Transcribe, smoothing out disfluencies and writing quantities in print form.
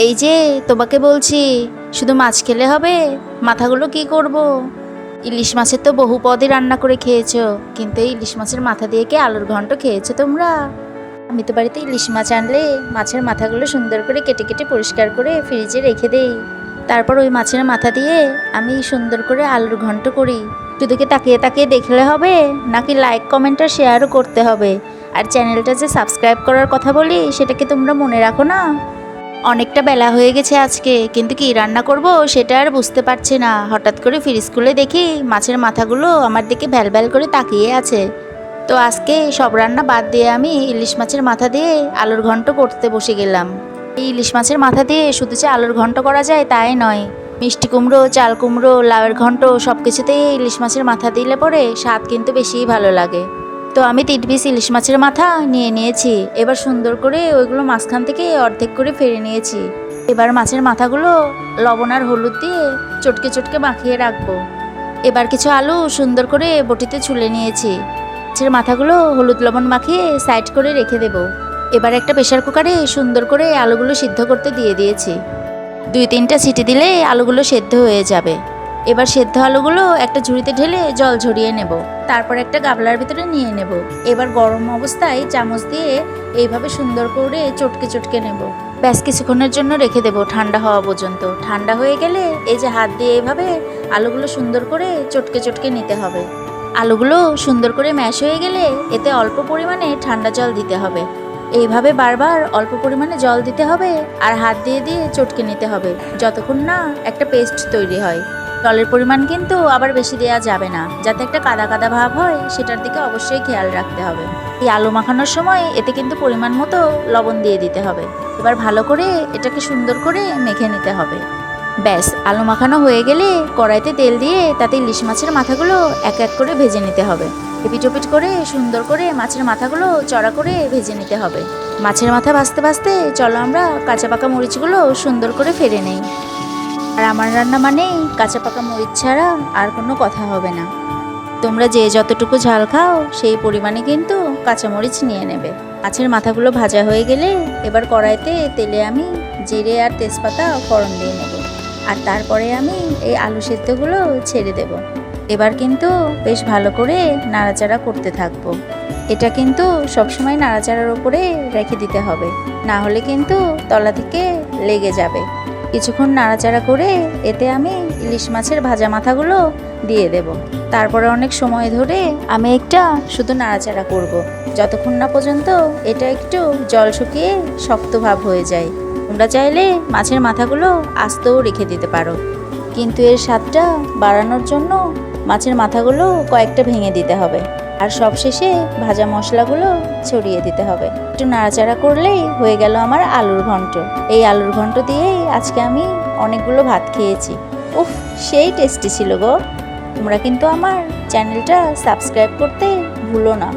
এই যে তোমাকে বলছি, শুধু মাছ খেলে হবে? মাথাগুলো কি করব? ইলিশ মাছের তো বহু পদই রান্না করে খেয়েছো, কিন্তু এই ইলিশ মাছের মাথা দিয়ে কি আলুর ঘন্ট খেয়েছো তোমরা? আমি তো বাড়িতে ইলিশ মাছ আনলে মাছের মাথাগুলো সুন্দর করে কেটে কেটে পরিষ্কার করে ফ্রিজে রেখে দেই। তারপর ওই মাছের মাথা দিয়ে আমি সুন্দর করে আলুর ঘন্ট করি। শুধু কি তাকিয়ে তাকিয়ে দেখলে হবে, নাকি লাইক কমেন্ট আর শেয়ারও করতে হবে? আর চ্যানেলটা যে সাবস্ক্রাইব করার কথা বলি, সেটা কি তোমরা মনে রাখো না? অনেকটা বেলা হয়ে গেছে আজকে, কিন্তু কি রান্না করব সেটা আর বুঝতে পারছি না। হঠাৎ করে ফ্রিজ খুলে দেখি মাছের মাথাগুলো আমার দিকে ভ্যালভ্যাল করে তাকিয়ে আছে। তো আজকে সব রান্না বাদ দিয়ে আমি ইলিশ মাছের মাথা দিয়ে আলুর ঘন্ট করতে বসে গেলাম। এই ইলিশ মাছের মাথা দিয়ে শুধু যে আলুর ঘন্ট করা যায় তাই নয়, মিষ্টি কুমড়ো, চাল কুমড়ো, লাউয়ের ঘন্ট সব কিছুতেই ইলিশ মাছের মাথা দিলে পরে স্বাদ কিন্তু বেশিই ভালো লাগে। তো আমি 3 পিস ইলিশ মাছের মাথা নিয়ে নিয়েছি। এবার সুন্দর করে ওইগুলো মাঝখান থেকে অর্ধেক করে ফেলে নিয়েছি। এবার মাছের মাথাগুলো লবণ আর হলুদ দিয়ে চটকে চটকে মাখিয়ে রাখবো। এবার কিছু আলু সুন্দর করে বটিতে ছুলে নিয়েছি। মাছের মাথাগুলো হলুদ লবণ মাখিয়ে সাইড করে রেখে দেব। এবার একটা প্রেসার কুকারে সুন্দর করে আলুগুলো সিদ্ধ করতে দিয়ে দিয়েছি। 2-3টা সিটি দিলে আলুগুলো সেদ্ধ হয়ে যাবে। এবার সেদ্ধ আলুগুলো একটা ঝুড়িতে ঢেলে জল ঝরিয়ে নেব। তারপর একটা গামলার ভিতরে নিয়ে নেব। এবার গরম অবস্থায় চামচ দিয়ে এইভাবে সুন্দর করে চটকে চটকে নেব। ব্যাস কিছুক্ষণের জন্য রেখে দেব ঠান্ডা হওয়া পর্যন্ত। ঠান্ডা হয়ে গেলে এই যে হাত দিয়ে এইভাবে আলুগুলো সুন্দর করে চটকে চটকে নিতে হবে। আলুগুলো সুন্দর করে ম্যাশ হয়ে গেলে এতে অল্প পরিমাণে ঠান্ডা জল দিতে হবে। এইভাবে বারবার অল্প পরিমাণে জল দিতে হবে আর হাত দিয়ে দিয়ে চটকে নিতে হবে, যতক্ষণ না একটা পেস্ট তৈরি হয়। জলের পরিমাণ কিন্তু আবার বেশি দেওয়া যাবে না, যাতে একটা কাদা কাদা ভাব হয় সেটার দিকে অবশ্যই খেয়াল রাখতে হবে। এই আলু মাখানোর সময় এতে কিন্তু পরিমাণ মতো লবণ দিয়ে দিতে হবে। এবার ভালো করে এটাকে সুন্দর করে মেখে নিতে হবে। ব্যাস আলু মাখানো হয়ে গেলে কড়াইতে তেল দিয়ে তাতে ইলিশ মাছের মাথাগুলো এক এক করে ভেজে নিতে হবে। এপিট ওপিট করে সুন্দর করে মাছের মাথাগুলো চড়া করে ভেজে নিতে হবে। মাছের মাথা ভাজতে ভাজতে চলো আমরা কাঁচা পাকা মরিচগুলো সুন্দর করে ফেলে নেই। আর আমার রান্না মানেই কাঁচা পাকা মরিচ ছাড়া আর কোনো কথা হবে না। তোমরা যে যতটুকু ঝাল খাও সেই পরিমাণে কিন্তু কাঁচামরিচ নিয়ে নেবে। মাছের মাথাগুলো ভাজা হয়ে গেলে এবার কড়াইতে তেলে আমি জিরে আর তেজপাতা ফোড়ন দিয়ে নেব। আর তারপরে আমি এই আলু সেদ্ধগুলো ছেড়ে দেব। এবার কিন্তু বেশ ভালো করে নাড়াচাড়া করতে থাকবো। এটা কিন্তু সবসময় নাড়াচাড়ার উপরে রেখে দিতে হবে, না হলে কিন্তু তলা থেকে লেগে যাবে। কিছুক্ষণ নাড়াচাড়া করে এতে আমি ইলিশ মাছের ভাজা মাথাগুলো দিয়ে দেব। তারপরে অনেক সময় ধরে আমি একটা শুধু নাড়াচাড়া করব, যতক্ষণ না পর্যন্ত এটা একটু জল শুকিয়ে শক্ত ভাব হয়ে যায়। তোমরা চাইলে মাছের মাথাগুলো আস্তেও রেখে দিতে পারো, কিন্তু এর স্বাদটা বাড়ানোর জন্য মাছের মাথাগুলো কয়েকটা ভেঙে দিতে হবে। আর সবশেষে ভাজা মশলাগুলো ছড়িয়ে দিতে হবে। একটু নাড়াচাড়া করলেই হয়ে গেল আমার আলুর ঘন্ট। এই আলুর ঘন্ট দিয়েই আজকে আমি অনেকগুলো ভাত খেয়েছি। উফ, সেই টেস্টি ছিল গো। তোমরা কিন্তু আমার চ্যানেলটা সাবস্ক্রাইব করতে ভুলো না।